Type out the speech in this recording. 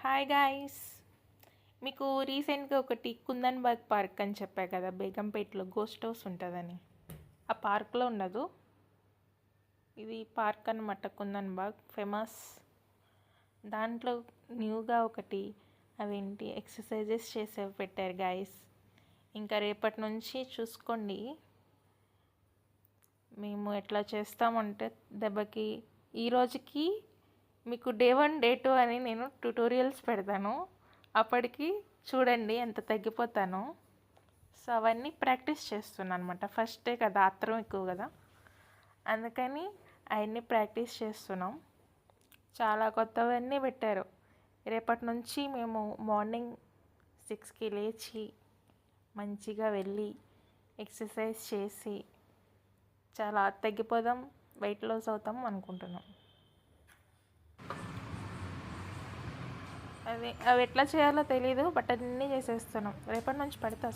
Hi guys. మీకు రీసెంట్గా ఒకటి కుందన్ బాగ్ పార్క్ అని చెప్పా కదా, బేగంపేటలో గోస్ట్ హౌస్ ఉంటుందని. ఆ పార్క్లో ఉండదు, ఇది పార్క్ అనమాట. కుందన్ బాగ్ ఫేమస్. దాంట్లో న్యూగా ఒకటి అవేంటి ఎక్సర్సైజెస్ చేసేవి పెట్టారు గాయస్. ఇంకా రేపటి నుంచి చూసుకోండి. మేము ఎట్లా చేస్తామంటే దెబ్బకి ఈ రోజుకి మీకు డే 1 డే 2 అని నేను ట్యుటోరియల్స్ పెడతాను. అప్పటికి చూడండి ఎంత తగ్గిపోతానో. సో అవన్నీ ప్రాక్టీస్ చేస్తున్నాను అనమాట. ఫస్ట్ డే కదా, ఆత్రం ఎక్కువ కదా, అందుకని అవన్నీ ప్రాక్టీస్ చేస్తున్నాం. చాలా కొత్తవన్నీ పెట్టారు. రేపటి నుంచి మేము మార్నింగ్ 6కి లేచి మంచిగా వెళ్ళి ఎక్సర్సైజ్ చేసి చాలా తగ్గిపోదాం, వెయిట్ లాస్ అవుతాం అనుకుంటున్నాం. అవి ఎట్లా చేయాలో తెలీదు, బట్ అన్నీ చేసేస్తున్నాం. రేపటి నుంచి పడతా.